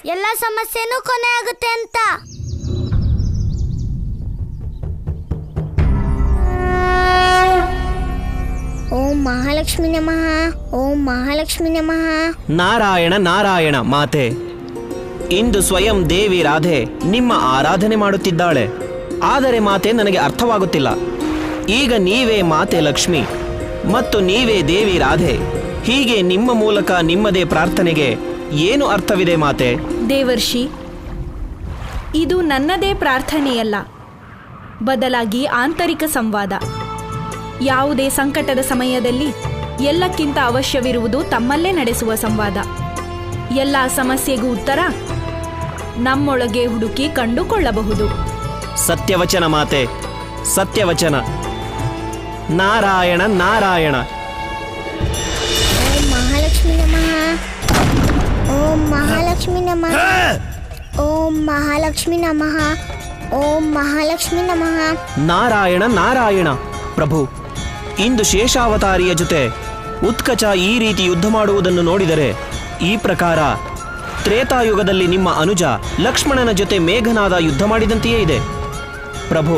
ಎಲ್ಲ ಸಮಸ್ಯೆನೂ ಕೊನೆ ಆಗುತ್ತೆ ಅಂತ. ಓಂ ಮಹಾಲಕ್ಷ್ಮಿ ನಮಃ. ಓಂ ಮಹಾಲಕ್ಷ್ಮಿ ನಮಃ. ನಾರಾಯಣ ನಾರಾಯಣ ಮಾತೆ. ಇಂದು ಸ್ವಯಂ ದೇವಿ ರಾಧೆ ನಿಮ್ಮ ಆರಾಧನೆ ಮಾಡುತ್ತಿದ್ದಾಳೆ. ಆದರೆ ಮಾತೆ, ನನಗೆ ಅರ್ಥವಾಗುತ್ತಿಲ್ಲ. ಈಗ ನೀವೇ ಮಾತೆ ಲಕ್ಷ್ಮಿ ಮತ್ತು ನೀವೇ ದೇವಿ ರಾಧೆ, ಹೀಗೆ ನಿಮ್ಮ ಮೂಲಕ ನಿಮ್ಮದೇ ಪ್ರಾರ್ಥನೆಗೆ ಏನು ಅರ್ಥವಿದೆ ಮಾತೆ? ದೇವರ್ಷಿ, ಇದು ನನ್ನದೇ ಪ್ರಾರ್ಥನೆಯಲ್ಲ, ಬದಲಾಗಿ ಆಂತರಿಕ ಸಂವಾದ. ಯಾವುದೇ ಸಂಕಟದ ಸಮಯದಲ್ಲಿ ಎಲ್ಲಕ್ಕಿಂತ ಅವಶ್ಯವಿರುವುದು ತಮ್ಮಲ್ಲೇ ನಡೆಸುವ ಸಂವಾದ. ಎಲ್ಲ ಸಮಸ್ಯೆಗೂ ಉತ್ತರ ನಮ್ಮೊಳಗೆ ಹುಡುಕಿ ಕಂಡುಕೊಳ್ಳಬಹುದು. ಸತ್ಯವಚನ ಮಾತೆ, ಸತ್ಯವಚನ. ನಾರಾಯಣ ನಾರಾಯಣ. ಓಂ ಮಹಾಲಕ್ಷ್ಮಿ ನಮಃ. ಓಂ ಮಹಾಲಕ್ಷ್ಮಿ ನಮಃ. ಓಂ ಮಹಾಲಕ್ಷ್ಮಿ ನಮಃ. ಓಂ ಮಹಾಲಕ್ಷ್ಮಿ ನಮಃ. ನಾರಾಯಣ ನಾರಾಯಣ. ಪ್ರಭು, ಇಂದು ಶೇಷಾವತಾರಿಯ ಜೊತೆ ಉತ್ಕಚ ಈ ರೀತಿ ಯುದ್ಧ ಮಾಡುವುದನ್ನು ನೋಡಿದರೆ ಈ ಪ್ರಕಾರ ತ್ರೇತಾಯುಗದಲ್ಲಿ ನಿಮ್ಮ ಅನುಜ ಲಕ್ಷ್ಮಣನ ಜೊತೆ ಮೇಘನಾದ ಯುದ್ಧ ಮಾಡಿದಂತೆಯೇ ಇದೆ. ಪ್ರಭು,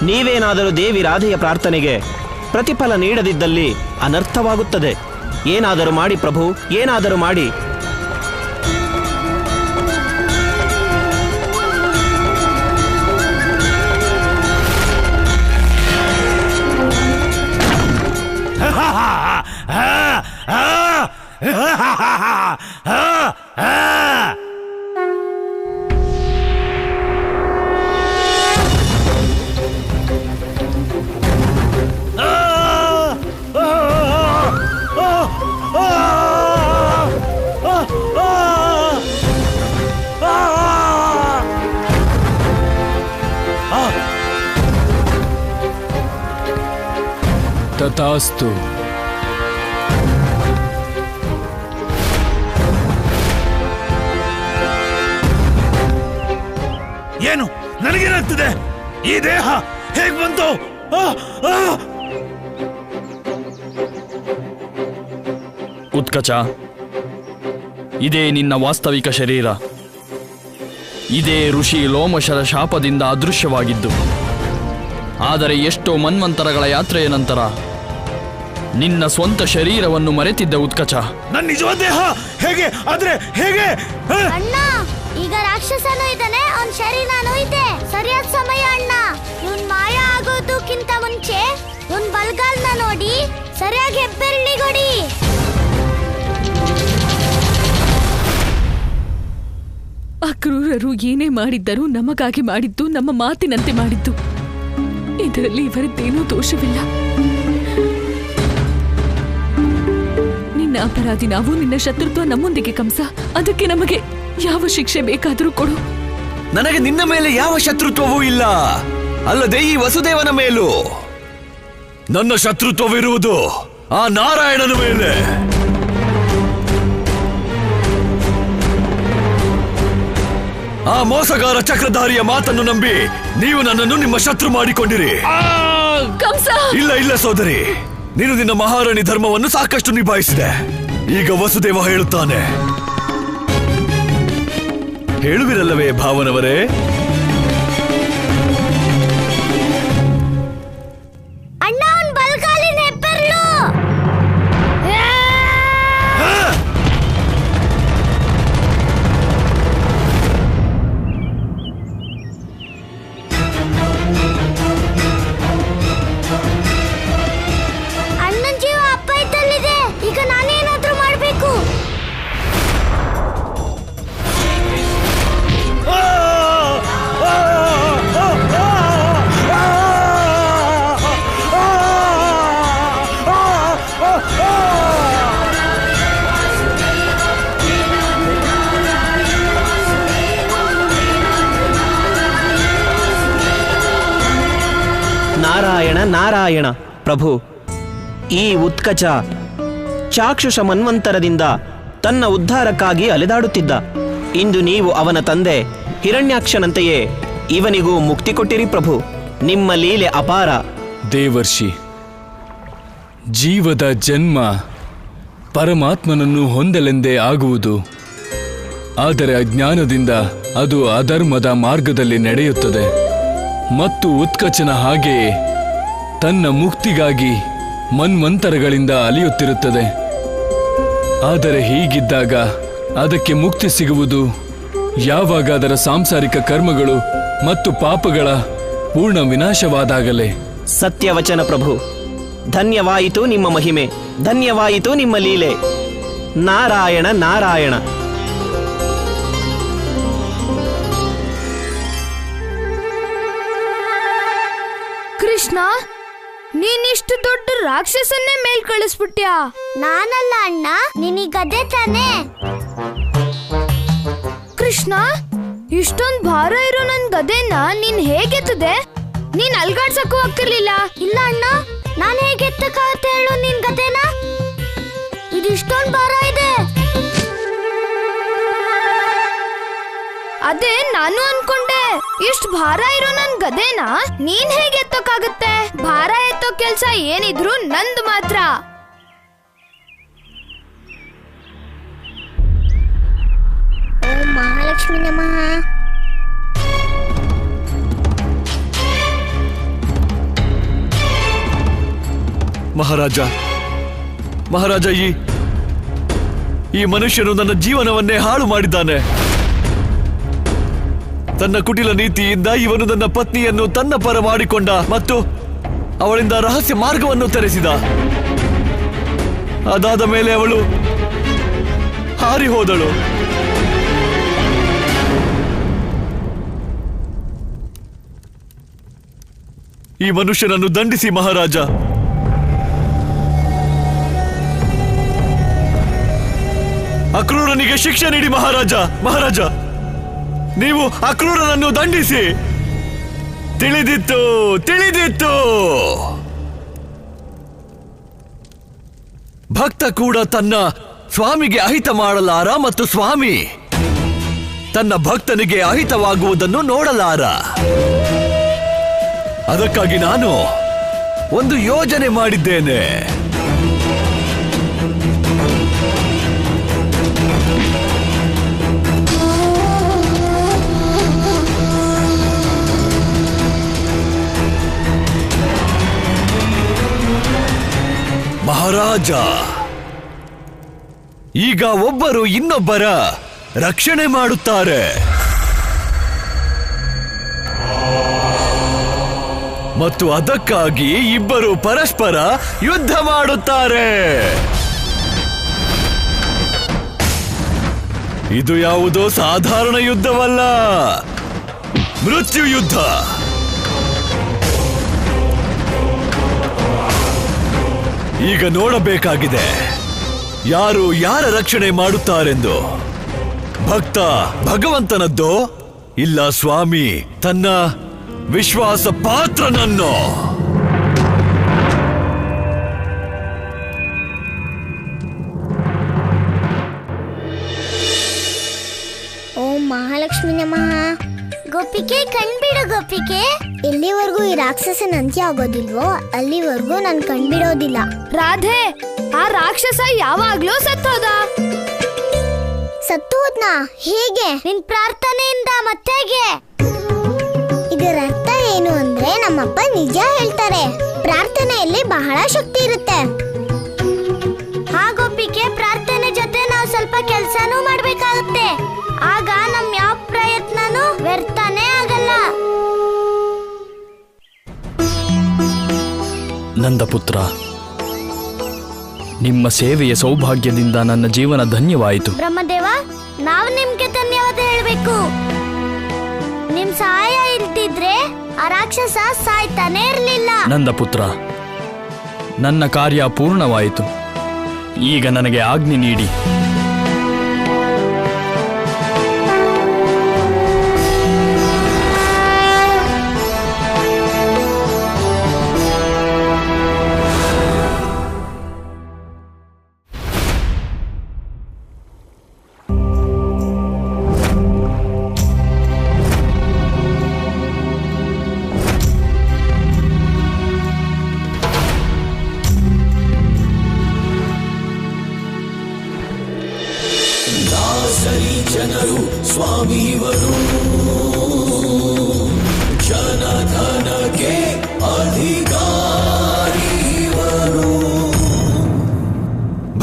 ನೀವೇನಾದರೂ ದೇವಿ ರಾಧೆಯ ಪ್ರಾರ್ಥನೆಗೆ ಪ್ರತಿಫಲ ನೀಡದಿದ್ದಲ್ಲಿ ಅನರ್ಥವಾಗುತ್ತದೆ. ಏನಾದರೂ ಮಾಡಿ ಪ್ರಭು, ಏನಾದರೂ ಮಾಡಿ. ತಥಾಸ್ತು. ಏನು ನನಗೇನಾಗ್ತಿದೆ? ಈ ದೇಹ ಹೇಗ್ ಬಂತು? ಉತ್ಕಚ, ಇದೇ ನಿನ್ನ ವಾಸ್ತವಿಕ ಶರೀರ. ಇದೇ ಋಷಿ ಲೋಮಶರ ಶಾಪದಿಂದ ಅದೃಶ್ಯವಾಗಿದ್ದು. ಆದರೆ ಎಷ್ಟೋ ಮನ್ವಂತರಗಳ ಯಾತ್ರೆಯ ನಂತರ ನಿನ್ನ ಸ್ವಂತ ಶರೀರವನ್ನು ಮರೆತಿದ್ದ ಉತ್ಕಚ. ನನ್ನ ನಿಜವಾದ ದೇಹ ಹೇಗೆ? ಆದ್ರೆ ಹೇಗೆ? ಅಣ್ಣ, ಈಗ ರಾಕ್ಷಸನೂ ಇದ್ದಾನೆ, ಅವನ ಶರೀರನೂ ಇದೆ. ಸರಿಯಾದ ಸಮಯ ಅಣ್ಣ. ಇವನ್ ಮಾಯ ಆಗೋದಕ್ಕಿಂತ ಮುಂಚೆ ಇವನ್ ಬಲ್ಗಾಲ್ನ ನೋಡಿ ಸರಿಯಾಗಿ ಹೆಬ್ಬೆರಳಿಗೊಡಿ. ಆ ಕ್ರೂರರು ಏನೇ ಮಾಡಿದ್ದರೂ ನಮಗಾಗಿ ಮಾಡಿದ್ದು, ನಮ್ಮ ಮಾತಿನಂತೆ ಮಾಡಿದ್ದು. ಇದರಲ್ಲಿ ಇವರದ್ದೇನೂ ದೋಷವಿಲ್ಲ. ನಿನ್ನ ಅಪರಾಧಿ ನಾವು, ನಿನ್ನ ಶತ್ರುತ್ವ ನಮ್ಮೊಂದಿಗೆ ಕಂಸ. ಅದಕ್ಕೆ ನಮಗೆ ಯಾವ ಶಿಕ್ಷೆ ಬೇಕಾದರೂ ಕೊಡು. ನನಗೆ ನಿನ್ನ ಮೇಲೆ ಯಾವ ಶತ್ರುತ್ವವೂ ಇಲ್ಲ, ಅಲ್ಲದೆ ಈ ವಸುದೇವನ ಮೇಲೂ. ನನ್ನ ಶತ್ರುತ್ವವಿರುವುದು ಆ ನಾರಾಯಣನ ಮೇಲೆ. ಆ ಮೋಸಗಾರ ಚಕ್ರಧಾರಿಯ ಮಾತನ್ನು ನಂಬಿ ನೀವು ನನ್ನನ್ನು ನಿಮ್ಮ ಶತ್ರು ಮಾಡಿಕೊಂಡಿರಿ. ಕಂಸ! ಇಲ್ಲ ಇಲ್ಲ ಸೋದರಿ, ನೀನು ನಿನ್ನ ಮಹಾರಾಣಿ ಧರ್ಮವನ್ನು ಸಾಕಷ್ಟು ನಿಭಾಯಿಸಿದೆ. ಈಗ ವಸುದೇವ ಹೇಳುತ್ತಾನೆ. ಹೇಳುವಿರಲ್ಲವೇ ಭಾವನವರೇ? ಅಣ್ಣ, ಅವನ್ ಬಲ್ಗಾಲಿನ ಹೆಬ್ಬೆರಳು. ಅಣ್ಣನ್ ಜೀವ ಅಪ್ಪ ಇದ್ದಲ್ಲಿದೆ. ಈಗ ನಾನೇನಾದ್ರೂ ಮಾಡ್ಬೇಕು. ನಾರಾಯಣ ನಾರಾಯಣ. ಪ್ರಭು, ಈ ಉತ್ಕಚ ಚಾಕ್ಷುಷ ಮನ್ವಂತರದಿಂದ ತನ್ನ ಉದ್ಧಾರಕ್ಕಾಗಿ ಅಲೆದಾಡುತ್ತಿದ್ದ. ಇಂದು ನೀವು ಅವನ ತಂದೆ ಹಿರಣ್ಯಾಕ್ಷನಂತೆಯೇ ಇವನಿಗೂ ಮುಕ್ತಿ ಕೊಟ್ಟಿರಿ ಪ್ರಭು. ನಿಮ್ಮ ಲೀಲೆ ಅಪಾರ. ದೇವರ್ಷಿ, ಜೀವದ ಜನ್ಮ ಪರಮಾತ್ಮನನ್ನು ಹೊಂದಲೆಂದೇ ಆಗುವುದು. ಆದರೆ ಅಜ್ಞಾನದಿಂದ ಅದು ಅಧರ್ಮದ ಮಾರ್ಗದಲ್ಲಿ ನಡೆಯುತ್ತದೆ ಮತ್ತು ಉತ್ಕಚನ ಹಾಗೆಯೇ ತನ್ನ ಮುಕ್ತಿಗಾಗಿ ಮನ್ವಂತರಗಳಿಂದ ಅಲಿಯುತ್ತಿರುತ್ತದೆ. ಆದರೆ ಹೀಗಿದ್ದಾಗ ಅದಕ್ಕೆ ಮುಕ್ತಿ ಸಿಗುವುದು ಯಾವಾಗ ಅದರ ಸಾಂಸಾರಿಕ ಕರ್ಮಗಳು ಮತ್ತು ಪಾಪಗಳ ಪೂರ್ಣ ವಿನಾಶವಾದಾಗಲೇ. ಸತ್ಯವಚನ ಪ್ರಭು. ಧನ್ಯವಾಯಿತು ನಿಮ್ಮ ಮಹಿಮೆ, ಧನ್ಯವಾಯಿತು ನಿಮ್ಮ ಲೀಲೆ. ನಾರಾಯಣ ನಾರಾಯಣ. ಕೃಷ್ಣ, ನೀನಿಷ್ಟು ದೊಡ್ಡ ರಾಕ್ಷಸನ್ನೇ ಮೇಲ್ ಕಳಿಸ್ಬಿಟ್ಯಾ? ನಾನಲ್ಲ ಅಣ್ಣ, ನಿನಗದೆ ತಾನೆ. ಕೃಷ್ಣ, ಇಷ್ಟೊಂದ್ ಭಾರ ಇರೋ ನನ್ ಗದೆನ ನೀನ್ ಹೇಗೆತ್ತದೆ? ನೀನ್ ಅಲ್ಗಾಡ್ಸಕ್ಕೂ ಆಗ್ತಿರ್ಲಿಲ್ಲ. ಇಲ್ಲ ಅಣ್ಣ, ನಾನು ಹೇಗೆ ಎತ್ತಕ್ಕಾಗತ್ತೆ ಹೇಳು ನಿನ್ ಗದೆನ? ಇದಿಷ್ಟೊಂದು ಭಾರ ಇದೆ. ಅದೇ ನಾನು ಅನ್ಕೊಂಡೆ, ಇಷ್ಟು ಭಾರ ಇರೋ ನನ್ ಗದೆನ ನೀನ್ ಹೇಗೆ ಎತ್ತೋಕ್ಕಾಗತ್ತೆ? ಭಾರ ಎತ್ತೋ ಕೆಲ್ಸ ಏನಿದ್ರು ನಂದು ಮಾತ್ರ. ಓಂ ಮಹಾಲಕ್ಷ್ಮಿ ನಮಃ. ಮಹಾರಾಜ, ಮಹಾರಾಜ, ಈ ಮನುಷ್ಯನು ನನ್ನ ಜೀವನವನ್ನೇ ಹಾಳು ಮಾಡಿದ್ದಾನೆ. ತನ್ನ ಕುಟಿಲ ನೀತಿಯಿಂದ ಇವನು ನನ್ನ ಪತ್ನಿಯನ್ನು ತನ್ನ ಪರ ಮಾಡಿಕೊಂಡ ಮತ್ತು ಅವಳಿಂದ ರಹಸ್ಯ ಮಾರ್ಗವನ್ನು ತೆರೆಸಿದ. ಅದಾದ ಮೇಲೆ ಅವಳು ಹಾರಿ ಹೋದಳು. ಈ ಮನುಷ್ಯನನ್ನು ದಂಡಿಸಿ ಮಹಾರಾಜ. ಅಕ್ರೂರನಿಗೆ ಶಿಕ್ಷೆ ನೀಡಿ ಮಹಾರಾಜ. ಮಹಾರಾಜ, ನೀವು ಅಕ್ರೂರನನ್ನು ದಂಡಿಸಿ. ತಿಳಿದಿತ್ತು, ತಿಳಿದಿತ್ತು. ಭಕ್ತ ಕೂಡ ತನ್ನ ಸ್ವಾಮಿಗೆ ಅಹಿತ ಮಾಡಲಾರ ಮತ್ತು ಸ್ವಾಮಿ ತನ್ನ ಭಕ್ತನಿಗೆ ಅಹಿತವಾಗುವುದನ್ನು ನೋಡಲಾರ. ಅದಕ್ಕಾಗಿ ನಾನು ಒಂದು ಯೋಜನೆ ಮಾಡಿದ್ದೇನೆ. ಮಹಾರಾಜ, ಈಗ ಒಬ್ಬರು ಇನ್ನೊಬ್ಬರ ರಕ್ಷಣೆ ಮಾಡುತ್ತಾರೆ ಮತ್ತು ಅದಕ್ಕಾಗಿ ಇಬ್ಬರು ಪರಸ್ಪರ ಯುದ್ಧ ಮಾಡುತ್ತಾರೆ. ಇದು ಯಾವುದೋ ಸಾಧಾರಣ ಯುದ್ಧವಲ್ಲ, ಮೃತ್ಯು ಯುದ್ಧ. ಈಗ ನೋಡಬೇಕಾಗಿದೆ ಯಾರು ಯಾರ ರಕ್ಷಣೆ ಮಾಡುತ್ತಾರೆಂದು. ಭಕ್ತ ಭಗವಂತನದ್ದೋ ಇಲ್ಲ ಸ್ವಾಮಿ ತನ್ನ ವಿಶ್ವಾಸ ಪಾತ್ರನನ್ನು. ಓಂ ಮಹಾಲಕ್ಷ್ಮಿ ನಮಃ. ಗೋಪಿಕೆ ಕಣ್ಬಿಡು ಗೋಪಿಕೆ. ಎಲ್ಲಿವರೆಗೂ ಈ ರಾಕ್ಷಸನ ಅಂತ್ಯ ಆಗೋದಿಲ್ವೋ ಅಲ್ಲಿವರೆಗೂ ನಾನು ಕಣ್ಬಿಡೋದಿಲ್ಲ. ರಾಧೆ, ಆ ರಾಕ್ಷಸ ಯಾವಾಗ್ಲೂ ಸತ್ತೋದ. ಸತ್ತು ಹೋದ್ನಾ? ಹೇಗೆ? ನಿನ್ ಪ್ರಾರ್ಥನೆಯಿಂದ ಮತ್ತೆಗೆ? ಇದರ ಅರ್ಥ ಏನು ಅಂದ್ರೆ ನಮ್ಮಪ್ಪ ನಿಜ ಹೇಳ್ತಾರೆ, ಪ್ರಾರ್ಥನೆಯಲ್ಲಿ ಬಹಳ ಶಕ್ತಿ ಇರುತ್ತೆ. ಹಾ ಗೋಪಿಕೆ, ಪ್ರಾರ್ಥನೆ ಜೊತೆ ನಾವು ಸ್ವಲ್ಪ ಕೆಲಸನೂ ಮಾಡ್ಬೇಕಾಗುತ್ತೆ. ಆಗ ನಮ್ ಯಾವ ಪ್ರಯತ್ನನೂ ವ್ಯರ್ಥನೇ ಆಗಲ್ಲ. ನಂದಪುತ್ರ, ನಿಮ್ಮ ಸೇವೆಯ ಸೌಭಾಗ್ಯದಿಂದ ನನ್ನ ಜೀವನ ಧನ್ಯವಾಯಿತು. ಬ್ರಹ್ಮದೇವ, ನಾವು ನಿಮ್ಗೆ ಧನ್ಯವಾದ ಹೇಳ್ಬೇಕು. ನಿಮ್ ಸಹಾಯ ಇಲ್ದಿದ್ರೆ ಆ ರಾಕ್ಷಸ ಸಾಯ್ತಾನೆ ಇರ್ಲಿಲ್ಲ. ನಂದಪುತ್ರ, ನನ್ನ ಕಾರ್ಯ ಪೂರ್ಣವಾಯಿತು. ಈಗ ನನಗೆ ಆಜ್ಞೆ ನೀಡಿ.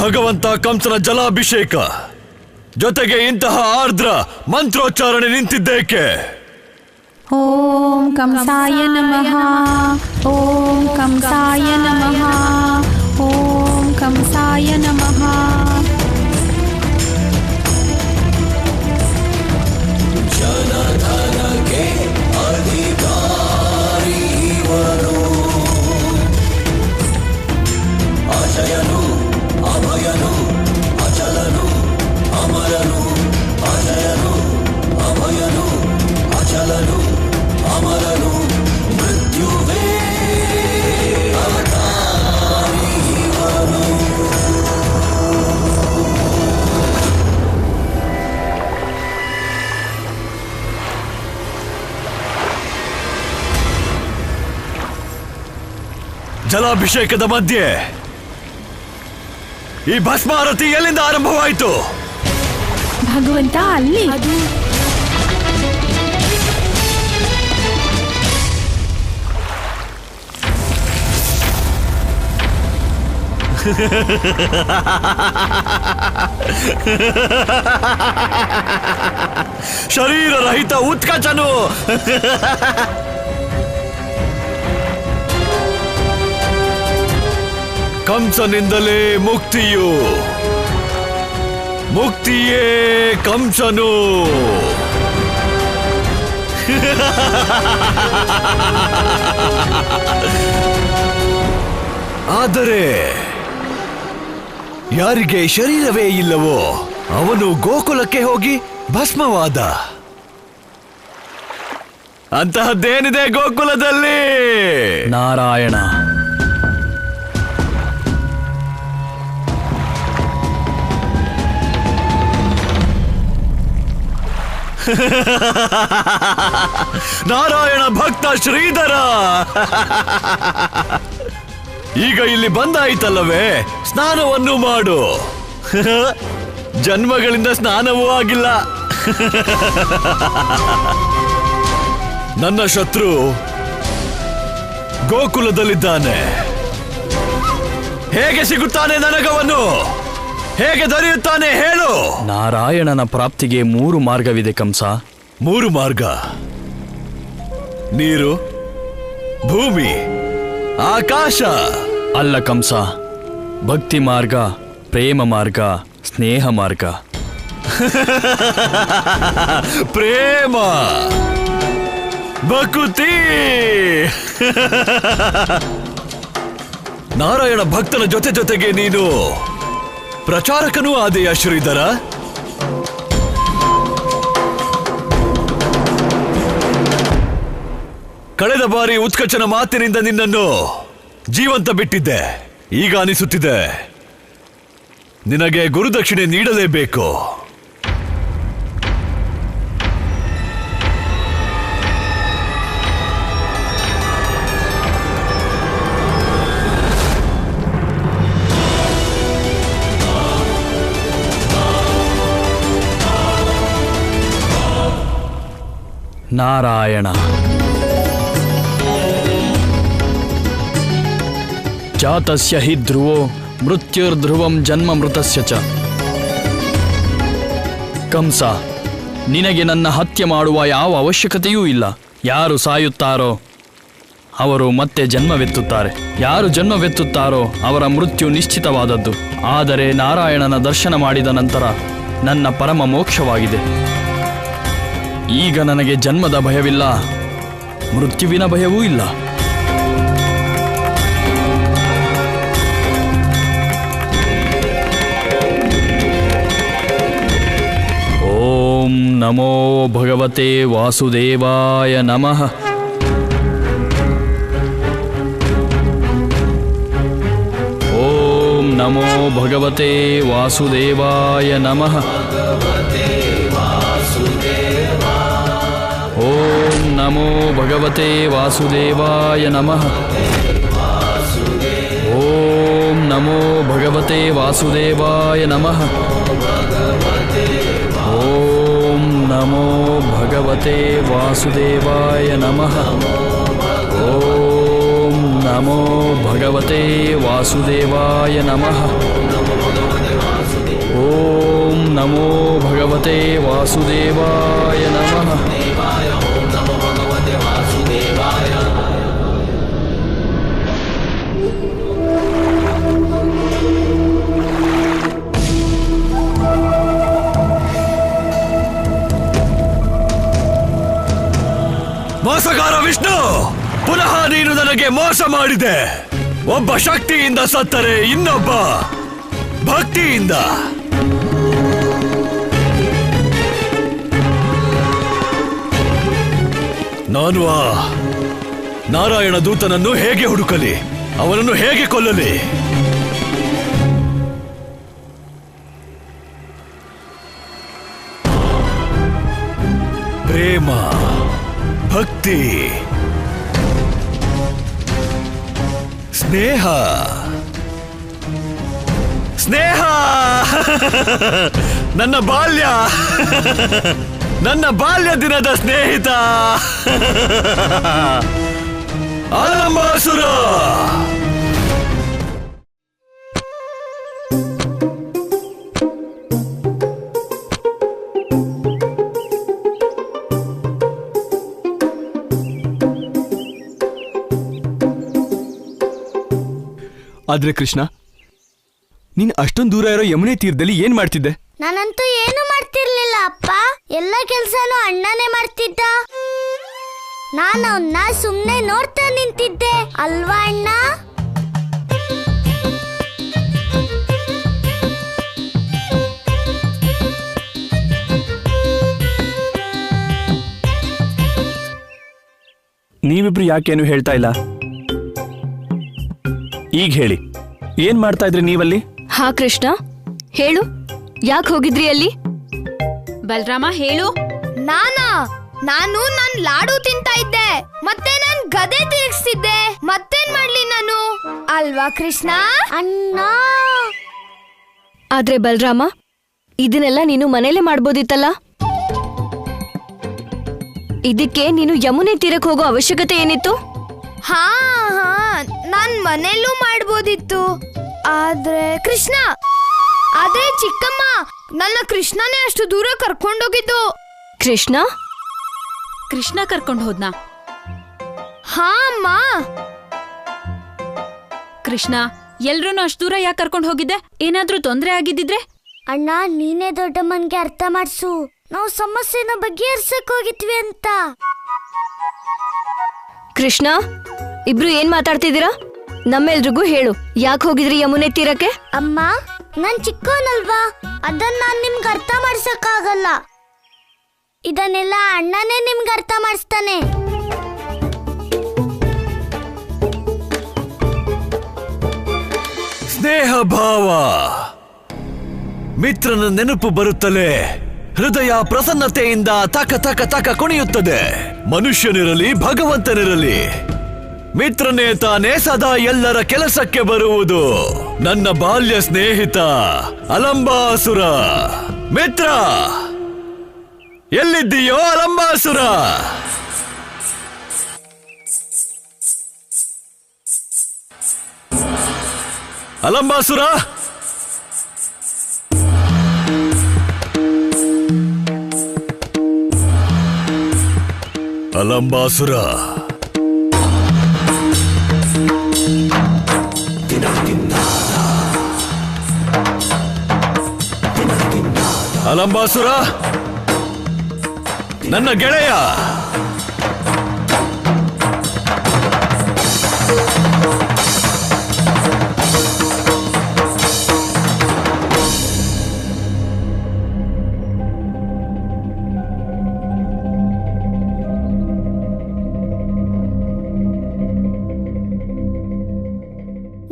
ಭಗವಂತ ಕಂಸನ ಜಲಾಭಿಷೇಕ ಜೊತೆಗೆ ಇಂತಹ ಆರ್ದ್ರ ಮಂತ್ರೋಚ್ಚಾರಣೆ ನಿಂತಿದ್ದೇಕೆ? ಓಂ ಕಂಸಾಯ ನಮಃ, ಓಂ ಕಂಸಾಯ ನಮಃ, ಓಂ ಕಂಸಾಯ ನಮಃ. ಜಲಾಭಿಷೇಕದ ಮಧ್ಯೆ ಈ ಭಸ್ಮಾರತಿ ಎಲ್ಲಿಂದ ಆರಂಭವಾಯಿತು? ಭಗವಂತ ಅಲ್ಲಿ ಶರೀರರಹಿತ ಉತ್ಕಚನು ಕಂಸನಿಂದಲೇ ಮುಕ್ತಿಯು, ಮುಕ್ತಿಯೇ ಕಂಸನು. ಆದರೆ ಯಾರಿಗೆ ಶರೀರವೇ ಇಲ್ಲವೋ ಅವನು ಗೋಕುಲಕ್ಕೆ ಹೋಗಿ ಭಸ್ಮವಾದ. ಅಂತಹದ್ದೇನಿದೆ ಗೋಕುಲದಲ್ಲಿ? ನಾರಾಯಣ. ನಾರಾಯಣ ಭಕ್ತ ಶ್ರೀಧರ, ಈಗ ಇಲ್ಲಿ ಬಂದಾಯಿತಲ್ಲವೇ, ಸ್ನಾನವನ್ನು ಮಾಡು. ಜನ್ಮಗಳಿಂದ ಸ್ನಾನವೂ ಆಗಿಲ್ಲ. ನನ್ನ ಶತ್ರು ಗೋಕುಲದಲ್ಲಿದ್ದಾನೆ. ಹೇಗೆ ಸಿಗುತ್ತಾನೆ ನನಗವನು? ಹೇಗೆ ದೊರೆಯುತ್ತಾನೆ ಹೇಳು? ನಾರಾಯಣನ ಪ್ರಾಪ್ತಿಗೆ 3 ಮಾರ್ಗವಿದೆ ಕಂಸ. 3 ಮಾರ್ಗ? ನೀರು, ಭೂಮಿ, ಆಕಾಶ? ಅಲ್ಲ ಕಂಸ, ಭಕ್ತಿ ಮಾರ್ಗ, ಪ್ರೇಮ ಮಾರ್ಗ, ಸ್ನೇಹ ಮಾರ್ಗ. ಪ್ರೇಮ, ಭಕುತಿ. ನಾರಾಯಣ ಭಕ್ತನ ಜೊತೆ ಜೊತೆಗೆ ನೀನು ಪ್ರಚಾರಕನೂ ಆದೆಯ ಶ್ರೀಧರ? ಕಳೆದ ಬಾರಿ ಉತ್ಕಚನ ಮಾತಿನಿಂದ ನಿನ್ನನ್ನು ಜೀವಂತ ಬಿಟ್ಟಿದ್ದೆ. ಈಗ ಅನಿಸುತ್ತಿದೆ ನಿನಗೆ ಗುರುದಕ್ಷಿಣೆ ನೀಡಲೇಬೇಕು. ನಾರಾಯಣ. ಜಾತಸ್ಯ ಹಿ ಧ್ರುವೋ ಮೃತ್ಯುರ್ಧ್ರುವಂ ಜನ್ಮ ಮೃತಸ್ಯ ಚ. ಕಂಸ, ನಿನಗೆ ನನ್ನ ಹತ್ಯೆ ಮಾಡುವ ಯಾವ ಅವಶ್ಯಕತೆಯೂ ಇಲ್ಲ. ಯಾರು ಸಾಯುತ್ತಾರೋ ಅವರು ಮತ್ತೆ ಜನ್ಮವೆತ್ತುತ್ತಾರೆ. ಯಾರು ಜನ್ಮವೆತ್ತುತ್ತಾರೋ ಅವರ ಮೃತ್ಯು ನಿಶ್ಚಿತವಾದದ್ದು. ಆದರೆ ನಾರಾಯಣನ ದರ್ಶನ ಮಾಡಿದ ನಂತರ ನನ್ನ ಪರಮ ಮೋಕ್ಷವಾಗಿದೆ. ಈಗ ನನಗೆ ಜನ್ಮದ ಭಯವಿಲ್ಲ, ಮೃತ್ಯುವಿನ ಭಯವೂ ಇಲ್ಲ. ಓಂ ನಮೋ ಭಗವತೆ ವಾಸುದೇವಾಯ ನಮಃ. ಓಂ ನಮೋ ಭಗವತೆ ವಾಸುದೇವಾಯ ನಮಃ. ಓಂ ನಮೋ ಭಗವತೆ ವಾಸುದೇವಾಯ ನಮಃ. ಓಂ ನಮೋ ಭಗವತೆ ವಾಸುದೇವಾಯ ನಮಃ. ವಾಸುದೇವಾಯ ನಮಃ. ಓಂ ನಮೋ ಭಗವತೆ ವಾಸುದೇವಾಯ ನಮಃ. ಓಂ ನಮೋ ಭಗವತೆ ವಾಸುದೇವಾಯ ನಮಃ. ಮೋಸಗಾರ ವಿಷ್ಣು, ಪುನಃ ನೀನು ನನಗೆ ಮೋಸ ಮಾಡಿದೆ. ಒಬ್ಬ ಶಕ್ತಿಯಿಂದ ಸತ್ತರೆ ಇನ್ನೊಬ್ಬ ಭಕ್ತಿಯಿಂದ. ನಾನು ಆ ನಾರಾಯಣ ದೂತನನ್ನು ಹೇಗೆ ಹುಡುಕಲಿ? ಅವನನ್ನು ಹೇಗೆ ಕೊಲ್ಲಲಿ? ಪ್ರೇಮ, ಭಕ್ತಿ, ಸ್ನೇಹ, ಸ್ನೇಹ ನನ್ನ ಬಾಲ್ಯ, ನನ್ನ ಬಾಲ್ಯ ದಿನದ ಸ್ನೇಹಿತ ಅಲಂಬಾಸುರ. ಆದ್ರೆ ಕೃಷ್ಣ, ನೀನ್ ಅಷ್ಟೊಂದು ದೂರ ಇರೋ ಯಮುನೆ ತೀರದಲ್ಲಿ ಏನ್ ಮಾಡ್ತಿದ್ದೆ? ನಾನಂತೂ ಏನು ಮಾಡ್ತಿರ್ಲಿಲ್ಲ ಅಪ್ಪ, ಎಲ್ಲ ಕೆಲ್ಸನೂ ಅಣ್ಣನೇ ಮಾಡ್ತಿದ್ದ. ನಾನು ಅವನ್ನ ಸುಮ್ನೆ ನೋಡ್ತಾ ನಿಂತಿದ್ದೆ ಅಲ್ವಾ ಅಣ್ಣ? ನೀವಿಬ್ರು ಯಾಕೇನು ಹೇಳ್ತಾ ಇಲ್ಲ? ಈಗ ಹೇಳಿ, ಏನ್ ಮಾಡ್ತಾ ಇದ್ರಿ ನೀವಲ್ಲಿ? ಹಾ ಕೃಷ್ಣ, ಹೇಳು, ಯಾಕೆ ಹೋಗಿದ್ರಿ ಅಲ್ಲಿ? ಬಲರಾಮ ಹೇಳು. ನಾನು ನನ್ ಲಾಡು ತಿಂತಾ ಇದ್ದೆ, ಮತ್ತೆ ನನ್ ಗದೆ ತಿರುಗಿಸ್ತಿದ್ದೆ. ಮತ್ತೇನ್ ಮಾಡ್ಲಿ ನಾನು, ಅಲ್ವಾ ಕೃಷ್ಣ? ಅಣ್ಣ, ಆದ್ರೆ ಬಲರಾಮ, ಇದನ್ನೆಲ್ಲ ನೀನು ಮನೇಲೆ ಮಾಡ್ಬೋದಿತ್ತಲ್ಲ. ಇದಕ್ಕೆ ನೀನು ಯಮುನೆ ತೀರಕ್ಕೆ ಹೋಗೋ ಅವಶ್ಯಕತೆ ಏನಿತ್ತು? ಹಾ ನಾನ್ ಮನೆಯಲ್ಲೂ ಮಾಡ್ಬೋದಿತ್ತು. ಆದ್ರೆ ಕೃಷ್ಣ, ಆದ್ರೆ ಚಿಕ್ಕಮ್ಮ ನನ್ನ ಕೃಷ್ಣನೇ ಅಷ್ಟು ದೂರ ಕರ್ಕೊಂಡೋಗಿದ್ದು. ಕೃಷ್ಣ ಕರ್ಕೊಂಡು ಹೋದ್ನಾ? ಹಾ ಅಮ್ಮ. ಕೃಷ್ಣ ಎಲ್ರೂನು ಅಷ್ಟು ದೂರ ಯಾಕೆ ಕರ್ಕೊಂಡು ಹೋಗಿದ್ದೆ? ಏನಾದ್ರೂ ತೊಂದರೆ ಆಗಿದ್ದಿದ್ರೆ? ಅಣ್ಣ, ನೀನೇ ದೊಡ್ಡಮ್ಮನ್ಗೆ ಅರ್ಥ ಮಾಡ್ಸು, ನಾವು ಸಮಸ್ಯೆನ ಬಗೆಹರಿಸಕ್ ಹೋಗಿದ್ವಿ ಅಂತ. ಕೃಷ್ಣ, ಇಬ್ರು ಏನ್ ಮಾತಾಡ್ತಿದ್ದೀರಾ? ನಮ್ಮೆಲ್ರಿಗೂ ಹೇಳು, ಯಾಕೆ ಹೋಗಿದ್ರಿ ಯಮುನೆ ತೀರಕ್ಕೆ? ಅಮ್ಮ, ನಾನ್ ಚಿಕ್ಕವನಲ್ವಾ, ಅದನ್ನ ನಾನ್ ನಿಮ್ಗೆ ಅರ್ಥ ಮಾಡ್ಸಕ್ಕಾಗಲ್ಲ. ಇದನ್ನೆಲ್ಲ ಅಣ್ಣನೇ ನಿಮ್ಗೆ ಅರ್ಥ ಮಾಡಿಸ್ತಾನೆ. ಸ್ನೇಹ ಭಾವ, ಮಿತ್ರನ ನೆನಪು ಬರುತ್ತಲೇ ಹೃದಯ ಪ್ರಸನ್ನತೆಯಿಂದ ತಕ ತಕ ತಕ ಕುಣಿಯುತ್ತದೆ. ಮನುಷ್ಯನಿರಲಿ ಭಗವಂತನಿರಲಿ, ಮಿತ್ರನೇ ತಾನೇ ಸದಾ ಎಲ್ಲರ ಕೆಲಸಕ್ಕೆ ಬರುವುದು. ನನ್ನ ಬಾಲ್ಯ ಸ್ನೇಹಿತ ಅಲಂಬಾಸುರ. ಮಿತ್ರ, ಎಲ್ಲಿದ್ದೀಯೋ ಅಲಂಬಾಸುರ? ಅಲಂಬಾಸುರ, ಅಲಂಬಾಸುರ, ಅಲಂಬಾಸುರ, ನನ್ನ ಗೆಳೆಯ.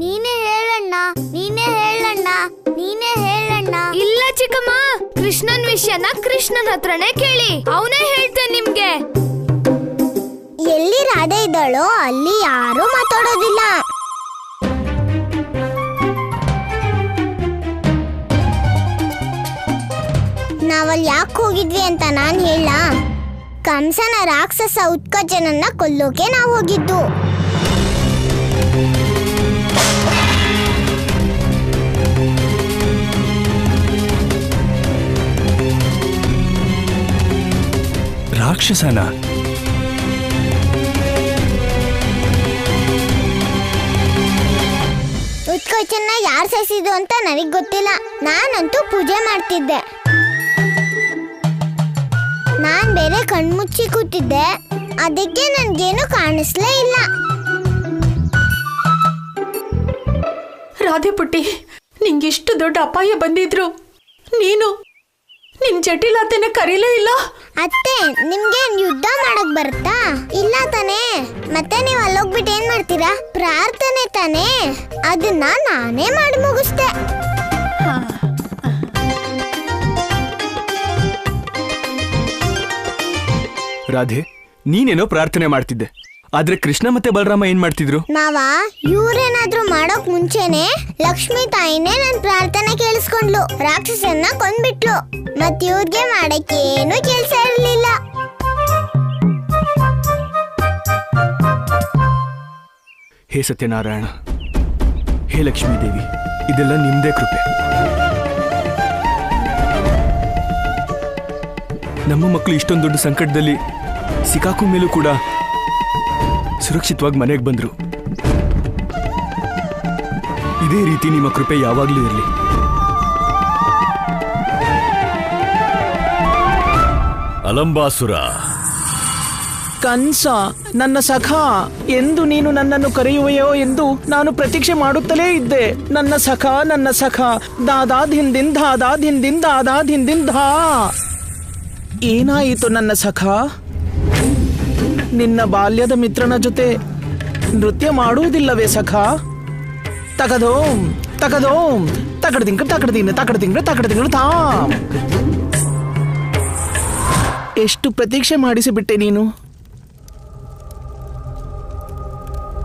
ನೀನೇ ಹೇಳಣ್ಣ, ನೀನೇ ಹೇಳಣ್ಣ, ನೀನೇ ಹೇಳಣ್ಣ. ಇಲ್ಲ ಚಿಕ್ಕಮ್ಮ, ಕೃಷ್ಣನ್ ವಿಷಯನ ಕೃಷ್ಣನ್ ಹತ್ರನೇ ಕೇಳಿ, ಅವನೇ ಹೇಳ್ತೇನೆ ನಿಮ್ಗೆ. ಎಲ್ಲಿ ರಾಧೆ ಇದ್ದಾಳೋ ಅಲ್ಲಿ ಯಾರೂ ಮಾತಾಡೋದಿಲ್ಲ. ನಾವಲ್ಲಿ ಯಾಕೆ ಹೋಗಿದ್ವಿ ಅಂತ ನಾನ್ ಹೇಳ? ಕಂಸನ ರಾಕ್ಷಸ ಉತ್ಕಚನನ್ನ ಕೊಲ್ಲೋಕೆ ನಾವು ಹೋಗಿದ್ದು. ರಾಕ್ಷಸನ? ಉತ್ಕಚನ ಯಾರು ಸಹಿಸಿದ್ದು ಅಂತ ನನಗ್ ಗೊತ್ತಿಲ್ಲ. ನಾನಂತೂ ಪೂಜೆ ಮಾಡ್ತಿದ್ದೆ. ನಾನ್ ಬೇರೆ ಕಣ್ಮುಚ್ಚಿ ಕೂತಿದ್ದೆ, ಅದಕ್ಕೆ ನನ್ಗೇನು ಕಾಣಿಸ್ಲೇ ಇಲ್ಲ. ರಾಧೆ ಪುಟ್ಟಿ, ನಿಂಗಿಷ್ಟು ದೊಡ್ಡ ಅಪಾಯ ಬಂದಿದ್ರು ನೀನು ನಿನ್ ಜಟಿಲತೆನ ಕರೀಲೇ ಇಲ್ಲ. ಅತ್ತೆ, ನಿಮ್ಗೆ ಯುದ್ಧ ಮಾಡಕ್ ಬರುತ್ತಾ? ಇಲ್ಲ ತಾನೇ? ಮತ್ತೆ ನೀವ್ ಅಲ್ಲೋಗ್ಬಿಟ್ಟು ಏನ್ ಮಾಡ್ತೀರಾ? ಪ್ರಾರ್ಥನೆ ತಾನೇ, ಅದನ್ನ ನಾನೇ ಮಾಡಿ ಮುಗಿಸ್ದೆ. ರಾಧೆ, ನೀನೇನೋ ಪ್ರಾರ್ಥನೆ ಮಾಡ್ತಿದ್ದೆ, ಆದ್ರೆ ಕೃಷ್ಣ ಮತ್ತೆ ಬಲರಾಮ ಏನ್ ಮಾಡ್ತಿದ್ರು? ಇವ್ರೇನಾದ್ರೂ ಮಾಡೋಕ್ ಮುಂಚೆನೆ ಲಕ್ಷ್ಮಿ ತಾಯಿನೇ ನನ್ ಪ್ರಾರ್ಥನೆ ಕೇಳಿಸ್ಕೊಂಡ್ಲು, ರಾಕ್ಷಸನ್ನ ಕೊಂದ್ಬಿಟ್ಲು. ಮತ್ ಇವ್ರಿಗೆ ಮಾಡಕ್ಕೇನು ಕೆಲ್ಸ ಇರ್ಲಿಲ್ಲ. ಹೇ ಸತ್ಯನಾರಾಯಣ, ಹೇ ಲಕ್ಷ್ಮೀ ದೇವಿ, ಇದೆಲ್ಲ ನಿಮ್ದೇ ಕೃಪೆ. ನಮ್ಮ ಮಕ್ಕಳು ಇಷ್ಟೊಂದು ದೊಡ್ಡ ಸಂಕಟದಲ್ಲಿ ಸಿಕ್ಕಾಕೊಂಡ ಮೇಲೂ ಕೂಡ ಸುರಕ್ಷಿತವಾಗಿ ಮನೆಗೆ ಬಂದ್ರು. ಇದೇ ರೀತಿ ನಿಮ್ಮ ಕೃಪೆ ಯಾವಾಗ್ಲೂ ಇರಲಿ. ಅಲಂಬಾಸುರ, ಕಂಸ, ನನ್ನ ಸಖ, ಎಂದು ನೀನು ನನ್ನನ್ನು ಕರೆಯುವೆಯೋ ಎಂದು ನಾನು ಪ್ರತೀಕ್ಷೆ ಮಾಡುತ್ತಲೇ ಇದ್ದೆ. ನನ್ನ ಸಖ, ನನ್ನ ಸಖ, ದಾದಾದ್ ಹಿಂದಿನ್ ದಾದಾದ್ ಹಿಂದಿನ್ ದಾದಾದ್ ಹಿಂದಿನ್ ಧಾ. ಏನಾಯಿತು ನನ್ನ ಸಖ? ನಿನ್ನ ಬಾಲ್ಯದ ಮಿತ್ರನ ಜೊತೆ ನೃತ್ಯ ಮಾಡುವುದಿಲ್ಲವೇ ಸಖ? ತಗದೋಂ ತಗದೋಂ ತಕಡ್ದಿಂಗ್ರ ತಕಡ್ದಿನ ತಕಡ್ದಿಂಗ್ರ ತಕಡ್ದಿಂಗ್ರ ತಾಂ. ಎಷ್ಟು ಪ್ರತೀಕ್ಷೆ ಮಾಡಿಸಿಬಿಟ್ಟೆ ನೀನು.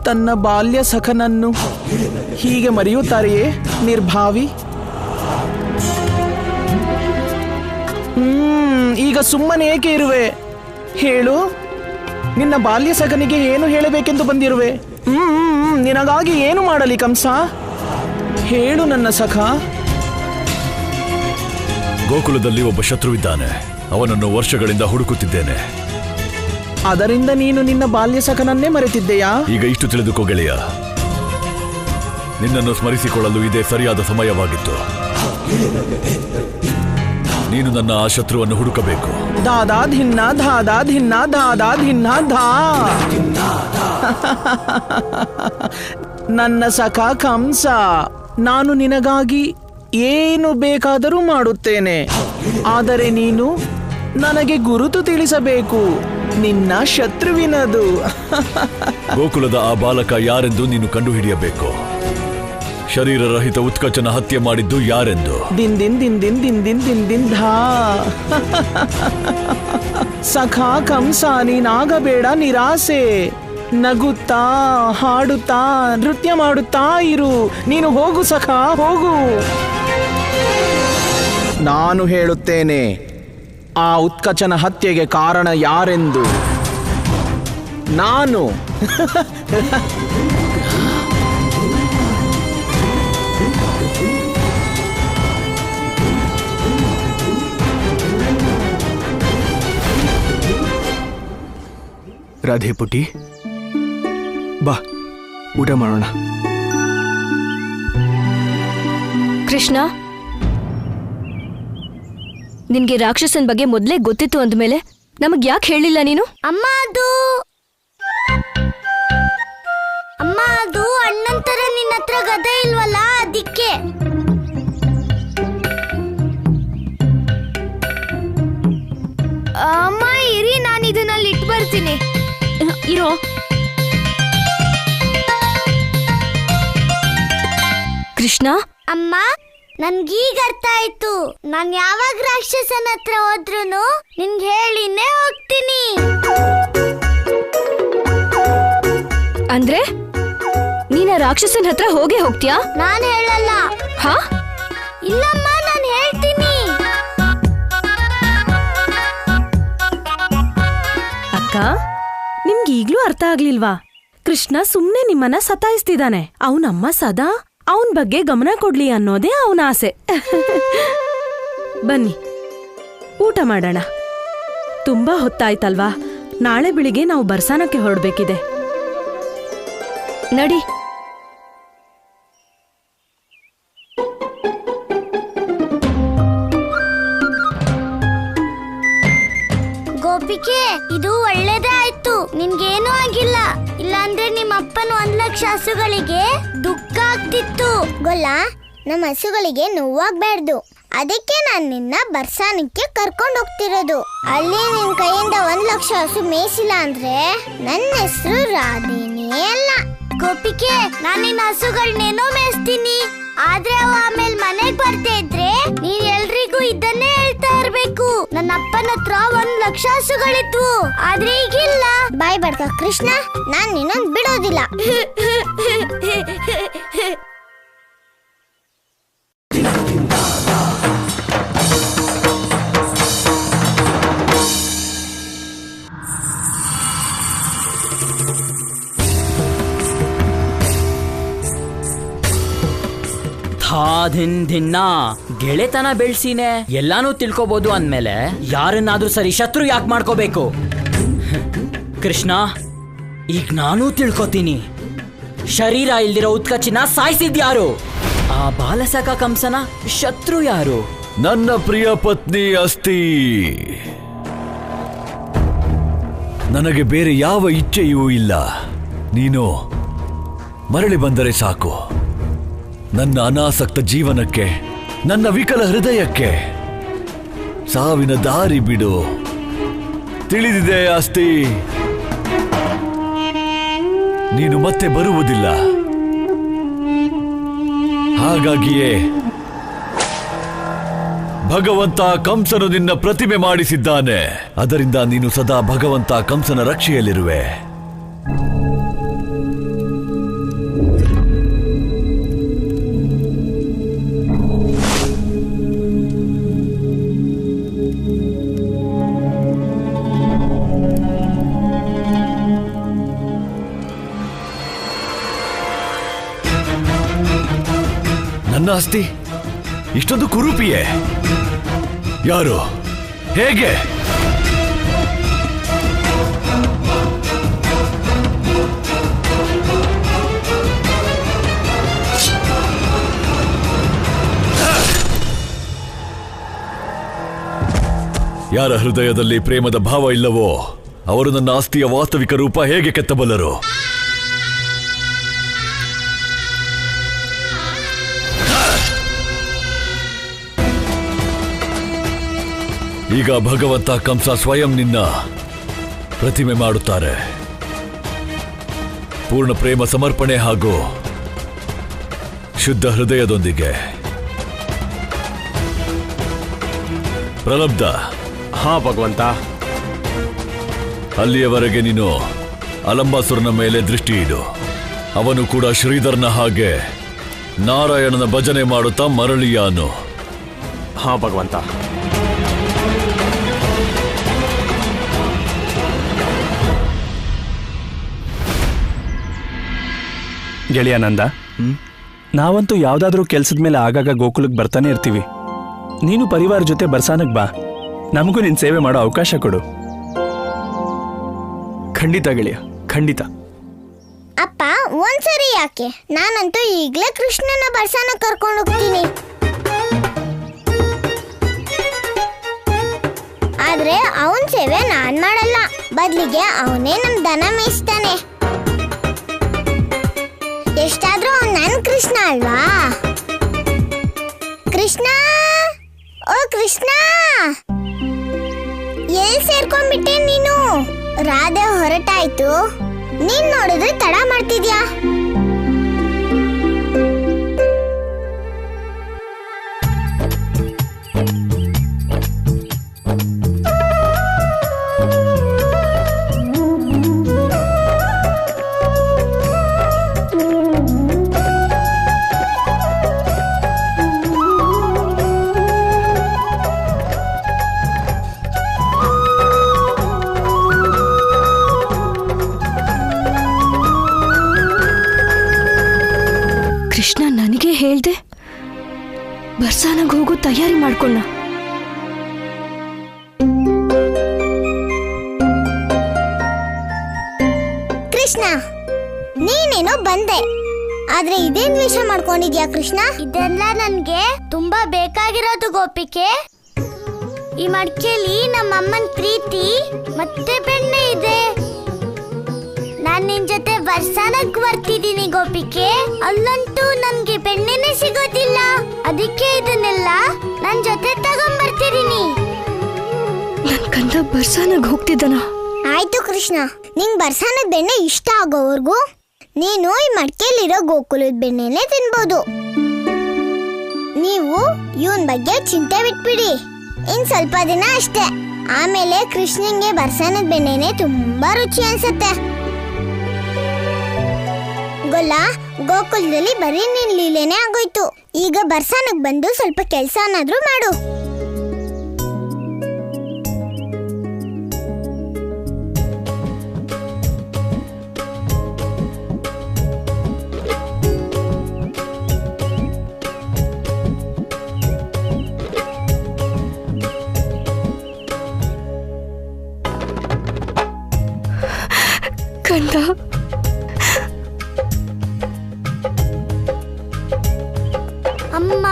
ತನ್ನ ಬಾಲ್ಯ ಸಖನನ್ನು ಹೀಗೆ ಮರೆಯುತ್ತಾರೆಯೇ ನಿರ್ಭಾವಿ? ಈಗ ಸುಮ್ಮನೆ ಏಕೆ ಇರುವೆ? ಹೇಳು, ನಿನ್ನ ಬಾಲ್ಯ ಸಖನಿಗೆ ಏನು ಹೇಳಬೇಕೆಂದು ಬಂದಿರುವೆ? ನಿನಗಾಗಿ ಏನು ಮಾಡಲಿ ಕಂಸ? ಹೇಳು ನನ್ನ ಸಖ. ಗೋಕುಲದಲ್ಲಿ ಒಬ್ಬ ಶತ್ರುವಿದ್ದಾನೆ, ಅವನನ್ನು ವರ್ಷಗಳಿಂದ ಹುಡುಕುತ್ತಿದ್ದೇನೆ. ಅದರಿಂದ ನೀನು ನಿನ್ನ ಬಾಲ್ಯ ಸಖನನ್ನೇ ಮರೆತಿದ್ದೆಯಾ? ಈಗ ಇಷ್ಟು ತಿಳಿದುಕೋ ಗೆಳೆಯ, ನಿನ್ನನ್ನು ಸ್ಮರಿಸಿಕೊಳ್ಳಲು ಇದೇ ಸರಿಯಾದ ಸಮಯವಾಗಿತ್ತು. ನೀನು ನನ್ನ ಆ ಶತ್ರುವನ್ನು ಹುಡುಕಬೇಕು. ದಾದಾದ್ ಹಿನ್ನ ದಾದಾದ್ ಹಿನ್ನ ದಾದಾದ್ ಹಿನ್ನ ಧಾ. ನನ್ನ ಸಖ ಕಂಸ, ನಾನು ನಿನಗಾಗಿ ಏನು ಬೇಕಾದರೂ ಮಾಡುತ್ತೇನೆ. ಆದರೆ ನೀನು ನನಗೆ ಗುರುತು ತಿಳಿಸಬೇಕು, ನಿನ್ನ ಶತ್ರುವಿನದು. ಗೋಕುಲದ ಆ ಬಾಲಕ ಯಾರೆಂದು ನೀನು ಕಂಡುಹಿಡಿಯಬೇಕು. ಶರೀರರಹಿತ ಉತ್ಕಚನ ಹತ್ಯೆ ಮಾಡಿದ್ದು ಯಾರೆಂದು. ದಿನ್ ದಿನ್ ದಿನ್ ದಿನ್ ದಿನ್ ದಿನ್ ದಿನ್ ದಿನ್ ಧಾ. ಸಖ ಕಂಸ, ನೀನಾಗಬೇಡ ನಿರಾಸೆ. ನಗುತ್ತಾ ಹಾಡುತ್ತಾ ನೃತ್ಯ ಮಾಡುತ್ತಾ ಇರು. ನೀನು ಹೋಗು ಸಖ, ಹೋಗು. ನಾನು ಹೇಳುತ್ತೇನೆ, ಆ ಉತ್ಕಚನ ಹತ್ಯೆಗೆ ಕಾರಣ ಯಾರೆಂದು. ನಾನು. ರಾಧೆ ಪುಟಿ, ಬಾ ಊಟ ಮಾಡೋಣ. ಕೃಷ್ಣ, ನಿನ್ಗೆ ರಾಕ್ಷಸನ್ ಬಗ್ಗೆ ಮೊದ್ಲೇ ಗೊತ್ತಿತ್ತು ಅಂದ್ಮೇಲೆ ನಮಗ್ ಯಾಕೆ ಹೇಳಿಲ್ಲ ನೀನು? ಅಮ್ಮ, ಅದು ಅಣ್ಣಂತರ ನಿನ್ನ ಹತ್ರ ಗದೆ ಇಲ್ವಲ್ಲ, ಅದಕ್ಕೆ. ಅಮ್ಮ ಇರಿ, ನಾನು ಇದನ್ನಲ್ಲಿ ಇಟ್ಟು ಬರ್ತೀನಿ. ಇರೋ. ಕೃಷ್ಣ, ಅಮ್ಮ, ನನ್ಗೀಗ ಅರ್ಥ ಆಯ್ತು. ನಾನ್ ಯಾವಾಗ ರಾಕ್ಷಸನ ಹತ್ರ ಹೋದ್ರುನು ನಿನ್ಗೆ ಹೇಳಿನೇ ಹೋಗ್ತೀನಿ. ಅಂದ್ರೆ ನೀನ ರಾಕ್ಷಸನ್ ಹತ್ರ ಹೋಗೇ ಹೋಗ್ತೀಯಾ? ನಾನು ಹೇಳಲ್ಲ. ಹಾ? ಇಲ್ಲಮ್ಮ, ನಾನು ಹೇಳ್ತೀನಿ. ಈಗ್ಲೂ ಅರ್ಥ ಆಗ್ಲಿಲ್ವಾ? ಕೃಷ್ಣ ಸುಮ್ನೆ ನಿಮ್ಮನ್ನ ಸತಾಯಿಸ್ತಿದ್ದಾನೆ. ಅವನಮ್ಮ ಸದಾ ಅವನ್ ಬಗ್ಗೆ ಗಮನ ಕೊಡ್ಲಿ ಅನ್ನೋದೇ ಅವನ ಆಸೆ. ಬನ್ನಿ ಊಟ ಮಾಡೋಣ. ತುಂಬಾ ಹೊತ್ತಾಯ್ತಲ್ವಾ? ನಾಳೆ ಬೆಳಿಗ್ಗೆ ನಾವು ಬರ್ಸಾನಕ್ಕೆ ಹೊರಡ್ಬೇಕಿದೆ. ನಡಿ. ಗೋಪಿಕೆ, ಇದು ಒಳ್ಳೇದೇ ಆಯ್ತು. ನಿನ್ಗೇನೂ ಆಗಿಲ್ಲ. ಇಲ್ಲಾಂದ್ರೆ ನಿಮ್ಮ ಅಪ್ಪನ 1 ಲಕ್ಷ ಹಸುಗಳಿಗೆ ದುಃಖ ಆಗ್ತಿತ್ತು. ಗೊಲ್ಲ, ನಮ್ಮ ಹಸುಗಳಿಗೆ ನೋವಾಗ್ಬಾರ್ದು. ಅದಕ್ಕೆ ನಾನು ನಿನ್ನ ಬರ್ಸಾನಕ್ಕೆ ಕರ್ಕೊಂಡು ಹೋಗ್ತಿರೋದು. ಅಲ್ಲಿ ನಿನ್ ಕೈಯಿಂದ 1 ಲಕ್ಷ ಹಸು ಮೇಯಿಸಿಲ್ಲ ಅಂದ್ರೆ ನನ್ನ ಹೆಸರು ರಾಧೇನೇ ಅಲ್ಲ. ಗೋಪಿಕೆ, ನಾನು ನಿನ್ನ ಹಸುಗಳನ್ನೇನೋ ಮೇಯಿಸ್ತೀನಿ. ಆದ್ರೆ ಅವ ಆಮೇಲೆ ಮನೆಗ್ ಬರ್ದೇ ಇದ್ರೆ ನೀನ್ ಎಲ್ರಿಗೂ ಇದನ್ನೇ ಹೇಳ್ತಾ ಇರ್ಬೇಕು. ನನ್ನ ಅಪ್ಪನ ಹತ್ರ 1 ಲಕ್ಷ ಹಸುಗಳಿದ್ವು, ಆದ್ರೆ ಈಗಿಲ್ಲ. ಬಾಯ್ ಬಡ್ಕ ಕೃಷ್ಣ, ನಾನ್ ನಿನ್ನನ್ ಬಿಡೋದಿಲ್ಲ. ದಿನ ಗೆಳೆತನ ಬೆಳ್ಸಿನೇ ಎಲ್ಲಾನು ತಿಳ್ಕೊಬೋದು ಅಂದ್ಮೇಲೆ ಯಾರನ್ನಾದ್ರೂ ಸರಿ ಶತ್ರು ಯಾಕೆ ಮಾಡ್ಕೋಬೇಕು? ಕೃಷ್ಣ, ಈಗ ನಾನೂ ತಿಳ್ಕೊತೀನಿ. ಶರೀರ ಇಲ್ದಿರೋ ಉತ್ಕಚಿನ ಸಾಯಿಸಿದ್ಯಾರು? ಆ ಬಾಲಸಖ ಕಂಸನ ಶತ್ರು ಯಾರು? ನನ್ನ ಪ್ರಿಯ ಪತ್ನಿ ಅಸ್ತಿ. ನನಗೆ ಬೇರೆ ಯಾವ ಇಚ್ಛೆಯೂ ಇಲ್ಲ. ನೀನು ಮರಳಿ ಬಂದರೆ ಸಾಕು. ನನ್ನ ಅನಾಸಕ್ತ ಜೀವನಕ್ಕೆ, ನನ್ನ ವಿಕಲ ಹೃದಯಕ್ಕೆ ಸಾವಿನ ದಾರಿ ಬಿಡು. ತಿಳಿದಿದೆ ಅಸ್ತಿ, ನೀನು ಮತ್ತೆ ಬರುವುದಿಲ್ಲ. ಹಾಗಾಗಿಯೇ ಭಗವಂತ ಕಂಸನು ನಿನ್ನ ಪ್ರತಿಮೆ ಮಾಡಿಸಿದ್ದಾನೆ. ಅದರಿಂದ ನೀನು ಸದಾ ಭಗವಂತ ಕಂಸನ ರಕ್ಷೆಯಲ್ಲಿರುವೆ. ನನ್ನ ಅಸ್ತಿ ಇಷ್ಟೊಂದು ಕುರೂಪಿಯೇ? ಯಾರು? ಹೇಗೆ? ಯಾರ ಹೃದಯದಲ್ಲಿ ಪ್ರೇಮದ ಭಾವ ಇಲ್ಲವೋ ಅವರು ನನ್ನ ಆಸ್ತಿಯ ವಾಸ್ತವಿಕ ರೂಪ ಹೇಗೆ ಕೆತ್ತಬಲ್ಲರು? ಈಗ ಭಗವಂತ ಕಂಸ ಸ್ವಯಂ ನಿನ್ನ ಪ್ರತಿಮೆ ಮಾಡುತ್ತಾರೆ. ಪೂರ್ಣ ಪ್ರೇಮ ಸಮರ್ಪಣೆ ಹಾಗೂ ಶುದ್ಧ ಹೃದಯದೊಂದಿಗೆ. ಪ್ರಲಬ್ಧ. ಹಾ ಭಗವಂತ. ಅಲ್ಲಿಯವರೆಗೆ ನೀನು ಅಲಂಬಾಸುರನ ಮೇಲೆ ದೃಷ್ಟಿ ಇಡು. ಅವನು ಕೂಡ ಶ್ರೀಧರನ ಹಾಗೆ ನಾರಾಯಣನ ಭಜನೆ ಮಾಡುತ್ತಾ ಮರಳಿಯಾನು. ಹಾ ಭಗವಂತ. ಗೆಳೆಯ ನಂದ, ನಾವಂತೂ ಯಾವ್ದಾದ್ರೂ ಕೆಲ್ಸದ ಮೇಲೆ ಆಗಾಗ ಗೋಕುಲಕ್ಕೆ ಬರ್ತಾನೆ ಇರ್ತೀವಿ. ನೀನು ಪರಿವಾರ ಜೊತೆ ಬರ್ಸಾನಕ್ ಬಾ. ನಮಗೂ ನಿನ್ ಸೇವೆ ಮಾಡೋ ಅವಕಾಶ ಕೊಡು. ಖಂಡಿತ ಗೆಳೆಯ, ಖಂಡಿತ. ಅಪ್ಪ, ಒಂದ್ಸರಿ ಯಾಕೆ? ನಾನಂತೂ ಈಗ್ಲೇ ಕೃಷ್ಣನ ಬರ್ಸಾನ ಕರ್ಕೊಂಡು ಹೋಗ್ತೀನಿ. ಆದ್ರೆ ಅವನ್ ಸೇವೆ ನಾನ್ ಮಾಡಲ್ಲ. ಬದ್ಲಿಗೆ ಅವನೇ ನಮ್ ದನ ಮೇಯಿಸ್ತಾನೆ. ಎಷ್ಟಾದ್ರೂ ಅವ್ನು ನನ್ ಕೃಷ್ಣ ಅಲ್ವಾ? ಕೃಷ್ಣ, ಓ ಕೃಷ್ಣ, ಎಲ್ಲಿ ಸೇರ್ಕೊಂಡ್ಬಿಟ್ಟೆ ನೀನು? ರಾಧೆ ಹೊರಟಾಯ್ತು, ನೀನ್ ನೋಡಿದ್ರೆ ತಡ ಮಾಡ್ತಿದ್ಯಾ? ತಯಾರಿ ಮಾಡ್ಕೊಂಡ. ಕೃಷ್ಣ, ನೀನೇನೋ ಬಂದೆ, ಆದ್ರೆ ಇದೇನ್ ವೇಷ ಮಾಡ್ಕೊಂಡಿದ್ಯಾ ಕೃಷ್ಣ? ಇದೆಲ್ಲ ನನ್ಗೆ ತುಂಬಾ ಬೇಕಾಗಿರೋದು ಗೋಪಿಕೆ. ಈ ಮಡ್ಕೆಲಿ ನಮ್ಮಮ್ಮನ್ ಪ್ರೀತಿ ಮತ್ತೆ ಬೆಣ್ಣೆ ಇದೆ. ನಾನ್ ನಿನ್ ಜೊತೆ ಬರ್ಸಾನಕ್ ಬರ್ತಿದ್ದೀನಿ ಗೋಪಿಕೆ. ಅಲ್ಲಂತೂ ನನ್ಗೆ ಬೆಣ್ಣೆನೆ ಸಿಗೋದಿಲ್ಲ. ಅದಕ್ಕೆ ಇದನ್ನೆಲ್ಲ ನನ್ ಜೊತೆ ತಗೊಂಡ್ಬರ್ತಿದ್ದೀನಿ. ನನ್ ಕಂದ ಬರ್ಸಾನಾಗ್ ಹೋಗ್ತಿದ್ದಾನ. ಆಯ್ತು ಕೃಷ್ಣ, ನಿಂಗ್ ಬರ್ಸಾನದ ಬೆಣ್ಣೆ ಇಷ್ಟ ಆಗೋವರ್ಗು ನೀನು ಈ ಮಡ್ಕೆಲಿರೋ ಗೋಕುಲದ ಬೆಣ್ಣೆನೆ ತಿನ್ಬೋದು. ನೀವು ಇವನ್ ಬಗ್ಗೆ ಚಿಂತೆ ಬಿಟ್ಬಿಡಿ. ಇನ್ ಸ್ವಲ್ಪ ದಿನ ಅಷ್ಟೇ, ಆಮೇಲೆ ಕೃಷ್ಣಂಗೆ ಬರ್ಸಾನದ ಬೆಣ್ಣೆನೆ ತುಂಬಾ ರುಚಿ ಅನ್ಸತ್ತೆ. ಗೊಲ್ಲ, ಗೋಕುಲದಲ್ಲಿ ಬರೀ ನಿನ್ ಲೀಲೆನೆ ಆಗೋಯ್ತು. ಈಗ ಬರ್ಸಾನಕ್ ಬಂದು ಸ್ವಲ್ಪ ಕೆಲ್ಸನಾದ್ರೂ ಮಾಡು. ಕಂದ, ಅಮ್ಮ,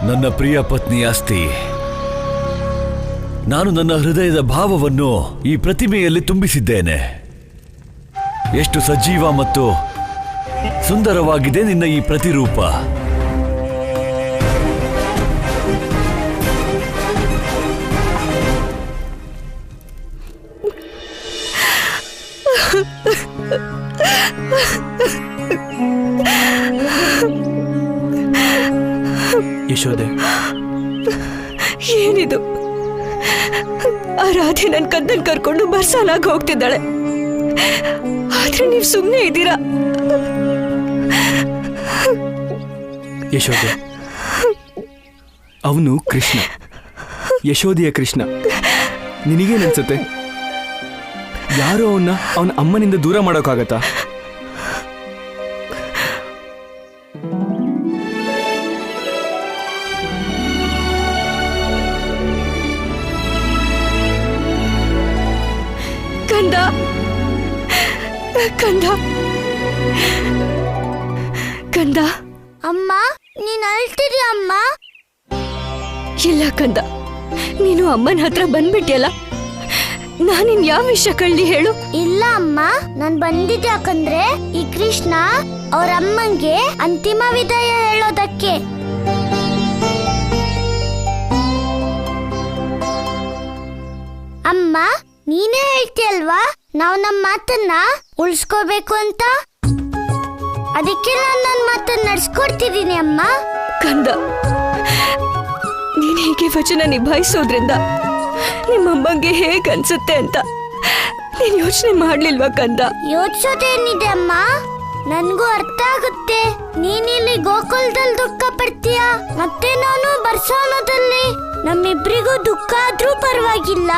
ನನ್ನ ಪ್ರಿಯ ಪತ್ನಿ ಆಸ್ತಿ, ನಾನು ನನ್ನ ಹೃದಯದ ಭಾವವನ್ನು ಈ ಪ್ರತಿಮೆಯಲ್ಲಿ ತುಂಬಿಸಿದ್ದೇನೆ. ಎಷ್ಟು ಸಜೀವ ಮತ್ತು ಸುಂದರವಾಗಿದೆ ನಿನ್ನ ಈ ಪ್ರತಿರೂಪ. ಯಶೋದೆ, ಏನಿದು? ಆ ರಾಧೆ ನನ್ ಕಂದನ್ ಕರ್ಕೊಂಡು ಬರ್ಸಾನಾಗ್ ಹೋಗ್ತಿದ್ದಾಳೆ, ಆದ್ರೆ ನೀವ್ ಸುಮ್ನೆ ಇದ್ದೀರಾ. ಯಶೋದೆ, ಅವನು ಕೃಷ್ಣ, ಯಶೋದೆಯ ಕೃಷ್ಣ. ನಿನಗೇನನ್ಸುತ್ತೆ? ಯಾರೋ ಅವನ ಅಮ್ಮನಿಂದ ದೂರ ಮಾಡೋಕ್ಕಾಗತ್ತಾ? ಕಂದ, ಕಂದ, ಕಂದ. ಅಮ್ಮ, ನೀನ್ ಅಳ್ತಿದ್ಯಾ ಅಮ್ಮ? ಇಲ್ಲ ಕಂದ, ನೀನು ಅಮ್ಮನ ಹತ್ರ ಬಂದ್ಬಿಟ್ಯಲ್ಲ, ನಾನಿನ್ ಯಾವ ವಿಷಯ ಕಳ್ಳಿ ಹೇಳು? ಇಲ್ಲ ಅಮ್ಮ, ನಾನ್ ಬಂದಿದ್ದೆ ಯಾಕಂದ್ರೆ ಈ ಕೃಷ್ಣ ಅವ್ರ ಅಮ್ಮಂಗೆ ಅಂತಿಮ ವಿದಾಯ ಹೇಳೋದಕ್ಕೆ. ಅಮ್ಮ, ನೀನೇ ಹೇಳ್ತೀಯಲ್ವಾ ನಾವು ನಮ್ಮ ಮಾತನ್ನ ಉಳಿಸ್ಕೋಬೇಕು ಅಂತ. ಅದಕ್ಕೆ ನಾನು ನನ್ನ ಮಾತನ್ನ ನಡ್ಸ್ಕೊಡ್ತಿದ್ದೀನಿ ಅಮ್ಮ. ಕಂದ, ನೀನ್ ಹೀಗೆ ವಚನ ನಿಭಾಯಿಸೋದ್ರಿಂದ ನಿಮ್ಮಮ್ಮಂಗೆ ಹೇಗ್ ಅನ್ಸುತ್ತೆ ಅಂತ ನೀನ್ ಯೋಚನೆ ಮಾಡ್ಲಿಲ್ವಾ ಕಂದ? ಯೋಚಿಸೋದೇನಿದೆ ಅಮ್ಮ, ನನ್ಗೂ ಅರ್ಥ ಆಗುತ್ತೆ. ನೀನಿಲ್ಲಿ ಗೋಕುಲದಲ್ಲಿ ದುಃಖ ಪಡ್ತೀಯ, ಮತ್ತೆ ನಾನು ಬರ್ಸಾನದಲ್ಲಿ. ನಮ್ಮಿಬ್ರಿಗೂ ದುಃಖ ಆದ್ರೂ ಪರವಾಗಿಲ್ಲ,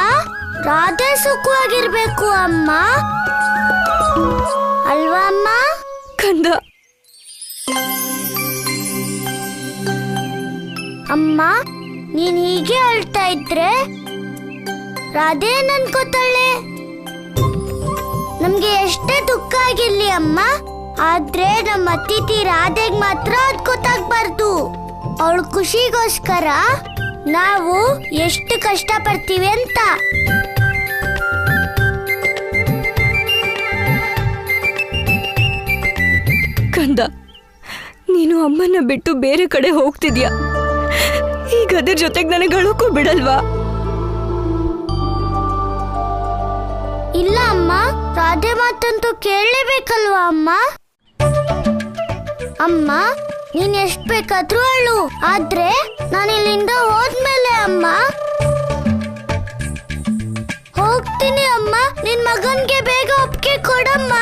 ರಾಧೆ ಸುಖವಾಗಿರ್ಬೇಕು ಅಮ್ಮ, ಅಲ್ವಾ ಅಮ್ಮ? ಕಂದ, ಅಮ್ಮ, ನೀನ್ ಹೀಗೆ ಅಳ್ತಾ ಇದ್ರೆ ರಾಧೆ ನನ್ಕೋತಾಳೆ. ನಮ್ಗೆ ಎಷ್ಟೇ ದುಃಖ ಆಗಿರ್ಲಿ ಅಮ್ಮ, ಆದ್ರೆ ನಮ್ಮ ಅತಿಥಿ ರಾಧೆಗ್ ಮಾತ್ರ ಅದ್ ಗೊತ್ತಾಗ್ಬಾರ್ದು. ಅವಳ ಖುಷಿಗೋಸ್ಕರ ನಾವು ಎಷ್ಟು ಕಷ್ಟ ಪಡ್ತೀವಿ ಅಂತ. ಕಂದ, ನೀನು ಅಮ್ಮನ ಬಿಟ್ಟು ಬೇರೆ ಕಡೆ ಹೋಗ್ತಿದ್ಯಾ? ಈಗ ಅದ್ರ ಜೊತೆಗೆ ನನಗೆ ಅಳೋಕ್ಕೂ ಬಿಡಲ್ವಾ? ಇಲ್ಲ ಅಮ್ಮ, ರಾಧೆ ಮಾತಂತೂ ಕೇಳಲೇಬೇಕಲ್ವಾ ಅಮ್ಮ. ಅಮ್ಮ, ನೀನ್ ಎಷ್ಟ್ ಬೇಕಾದ್ರೂ ಅಳು, ಆದ್ರೆ ನಾನು ಇಲ್ಲಿಂದ ಹೋದ್ಮೇಲೆ ಅಮ್ಮ ಹೋಗ್ತೀನಿ ಅಮ್ಮ. ನಿನ್ ಮಗನ್ಗೆ ಬೇಗ ಒಪ್ಪಿಗೆ ಕೊಡಮ್ಮ.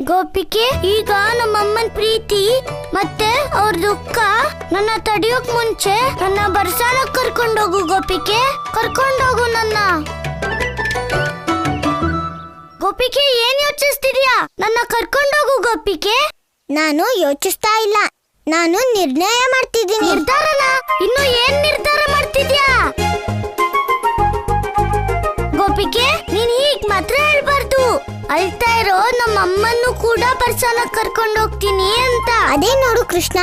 ಗೋಪಿಕೆ, ಈಗ ನಮ್ಮಮ್ಮನ ಪ್ರೀತಿ ಮತ್ತೆ ಅವ್ರ ದುಃಖ ನನ್ನ ತಡಿಯೋಕ್ ಮುಂಚೆ ನನ್ನ ಬರ್ಸಾಲಕ್ ಕರ್ಕೊಂಡೋಗು ಗೋಪಿಕೆ, ಕರ್ಕೊಂಡೋಗು ನನ್ನ. ಗೋಪಿಕೆ, ಏನ್ ಯೋಚಿಸ್ತಿದ್ಯಾ? ನನ್ನ ಕರ್ಕೊಂಡೋಗು ಗೋಪಿಕೆ. ನಾನು ಯೋಚಿಸ್ತಾ ಇಲ್ಲ, ನಾನು ನಿರ್ಣಯ ಮಾಡ್ತಿದ್ದೀನಿ. ನಿರ್ಧಾರನ? ಇನ್ನು ಏನ್ ನಿರ್ಧಾರ ಮಾಡ್ತಿದ್ಯಾ? ಗೋಪಿಕೆ, ನೀನ್ ಹೀಗ್ ಮಾತ್ರ ಹೇಳ್ಬಾರ್ದು. ಅಳ್ತಾ ಇರೋ ನಮ್ಮ ಅಮ್ಮನ್ನು ಕೂಡ ಬರ್ಸಾಲಕ್ ಕರ್ಕೊಂಡು ಹೋಗ್ತೀನಿ ಅಂತ. ಅದೇ ನೋಡು ಕೃಷ್ಣ,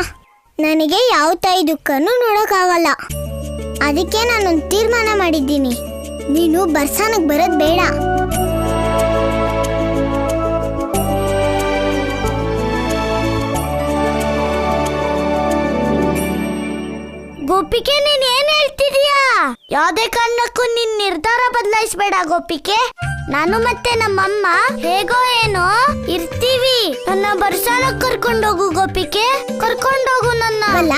ನನಗೆ ಯಾವ ತಾಯಿ ದುಃಖನೂ ನೋಡೋಕ್ಕಾಗಲ್ಲ. ಅದಕ್ಕೆ ನಾನೊಂದು ತೀರ್ಮಾನ ಮಾಡಿದ್ದೀನಿ, ನೀನು ಬರ್ಸಾನಕ್ ಬರೋದ್ ಬೇಡ. ಗೋಪಿಕೆ, ನೀನ್ ಏನ್ ಹೇಳ್ತಿದೀಯಾ? ಯಾವ್ದೇ ಕಾರಣಕ್ಕೂ ನಿನ್ ನಿರ್ಧಾರ ಬದಲಾಯಿಸ್ಬೇಡ ಗೋಪಿಕೆ. ನಾನು ಮತ್ತೆ ನಮ್ಮಮ್ಮ ಹೇಗೋ ಏನೋ ಇರ್ತೀವಿ. ನನ್ನ ಬರ್ಸಾಲಕ್ ಕರ್ಕೊಂಡೋಗು ಗೋಪಿಕೆ, ಕರ್ಕೊಂಡೋಗು ನನ್ನ. ಅಲ್ಲ,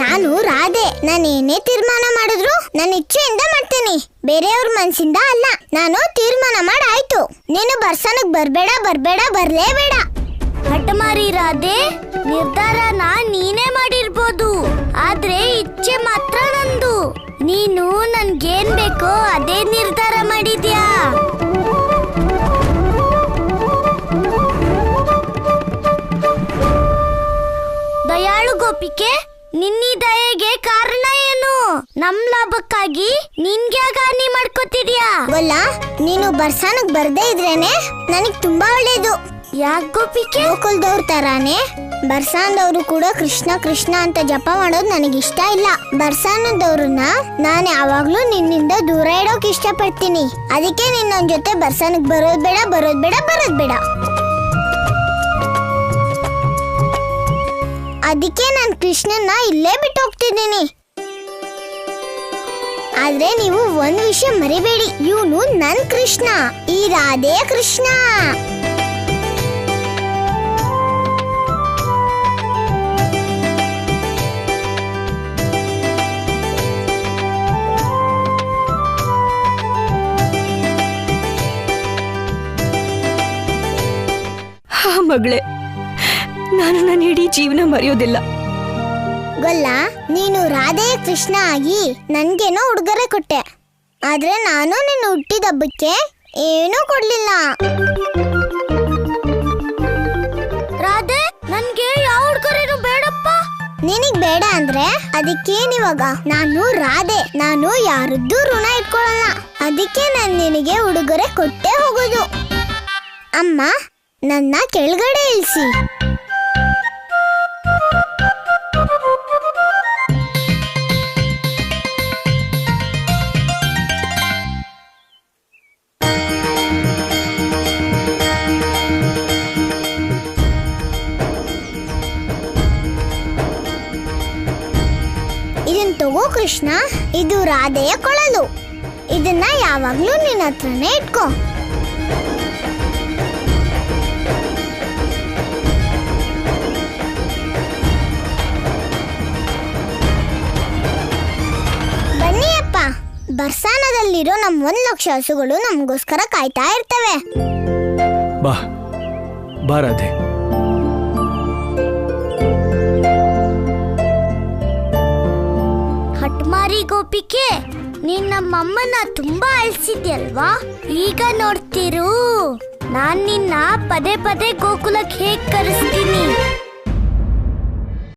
ನಾನು ರಾಧೆ, ನಾನೇನೇ ತೀರ್ಮಾನ ಮಾಡಿದ್ರು ನನ್ನ ಇಚ್ಛೆಯಿಂದ ಮಾಡ್ತೀನಿ, ಬೇರೆಯವ್ರ ಮನ್ಸಿಂದ ಅಲ್ಲ. ನಾನು ತೀರ್ಮಾನ ಮಾಡಾಯ್ತು, ನೀನು ಬರ್ಸಾನಕ್ ಬರ್ಬೇಡ, ಬರ್ಲೇಬೇಡ. ಹಠಮಾರಿ ರಾಧೆ, ನಿರ್ಧಾರನ ನೀನೇ ಮಾಡಿರ್ಬೋದು, ಆದ್ರೆ ಇಚ್ಛೆ ಮಾತ್ರ ನಂದು. ನೀನು ನನ್ಗೇನ್ ಬೇಕೋ ಅದೇ ನಿರ್ಧಾರ ಮಾಡಿದ್ಯಾ. ದಯಾಳು ಗೋಪಿಕೆ, ನಿನ್ನಿ ದಯೆಗೆ ಕಾರಣ ಏನು? ನಮ್ ಲಾಭಕ್ಕಾಗಿ ನಿನ್ಗೆ ಹಾನಿ ಮಾಡ್ಕೋತಿದ್ಯಾ? ಗೊಲ್ಲ, ನೀನು ಬರ್ಸಾನಕ್ ಬರ್ದೇ ಇದ್ರೇನೆ ನನಗ್ ತುಂಬಾ ಒಳ್ಳೇದು. ಯಾಕೆ ಗೋಪಿಕೆ? ಗೋಕುಲ್ದವ್ರ ತರಾನೇ ಬರ್ಸಾನದವ್ರು ಕೂಡ ಕೃಷ್ಣ ಕೃಷ್ಣ ಅಂತ ಜಪ ಮಾಡೋದು ನನಗಿಷ್ಟ ಇಲ್ಲ. ಬರ್ಸಾನದವ್ರನ್ನ ನಾನು ಯಾವಾಗ್ಲೂ ನಿನ್ನಿಂದ ದೂರ ಇಡೋಕ್ ಇಷ್ಟ ಪಡ್ತೀನಿ. ಅದಕ್ಕೆ ನೀನ್ ನನ್ ಜೊತೆ ಬರ್ಸಾನಕ್ ಬರೋದ್ ಬೇಡ. ಅದಕ್ಕೆ ನಾನು ಕೃಷ್ಣನ್ನ ಇಲ್ಲೇ ಬಿಟ್ಟು ಹೋಗ್ತಿದ್ದೀನಿ. ಆದ್ರೆ ನೀವು ಒಂದ್ ವಿಷಯ ಮರಿಬೇಡಿ, ಇವನು ನನ್ ಕೃಷ್ಣ, ಈ ರಾಧೆಯ ಕೃಷ್ಣ. ಮಗಳೇ, ನಾನು ನನ್ನ ಇಡೀ ಜೀವನ ಮರೆಯೋದಿಲ್ಲ. ಗೊಲ್ಲ, ನೀನು ರಾಧೆಯ ಕೃಷ್ಣ ಆಗಿ ನನ್ಗೇನೋ ಉಡುಗೊರೆ ಕೊಟ್ಟೆ, ಆದ್ರೆ ನಾನು ನಿನ್ನ ಹುಟ್ಟಿದ ಹಬ್ಬಕ್ಕೆ ಏನೂ ಕೊಡ್ಲಿಲ್ಲ. ರಾಧೆ, ನನ್ಗೆ ಯಾವ ಉಡುಗೊರೆನೂ ಬೇಡಪ್ಪ. ನಿನಗ್ ಬೇಡ ಅಂದ್ರೆ ಅದಕ್ಕೇನಿವಾಗ? ನಾನು ರಾಧೆ, ನಾನು ಯಾರದ್ದು ಋಣ ಇಟ್ಕೊಳ್ಳಲ್ಲ. ಅದಕ್ಕೆ ನಾನು ನಿನಗೆ ಉಡುಗೊರೆ ಕೊಟ್ಟೆ ಹೋಗೋದು. ಅಮ್ಮ, ನನ್ನ ಕೆಳಗಡೆ ಇಳಿಸಿ. ಇದನ್ ತಗೋ ಕೃಷ್ಣ, ಇದು ರಾಧೆಯ ಕೊಳಲು. ಇದನ್ನ ಯಾವಾಗ್ಲೂ ನಿನ್ನ ಹತ್ರನೇ ಇಟ್ಕೋ. ಬನ್ನಿ ಅಪ್ಪ, ಬರ್ಸಾನದಲ್ಲಿರೋ ನಮ್ 1 ಲಕ್ಷ ಹಸುಗಳು ನಮಗೋಸ್ಕರ ಕಾಯ್ತಾ ಇರ್ತವೆ. ಬಾ ರಾಧೆ. ಹಟ್ಮಾರಿ ಗೋಪಿಕೆ, ನೀನ್ ನಮ್ಮಮ್ಮನ ತುಂಬಾ ಅಳಿಸಿದ್ಯಲ್ವಾ? ಈಗ ನೋಡ್ತಿರು, ನಾನ್ ನಿನ್ನ ಪದೇ ಪದೇ ಗೋಕುಲಕ್ಕೆ ಹೇಗ್ ಕರೆಸ್ತೀನಿ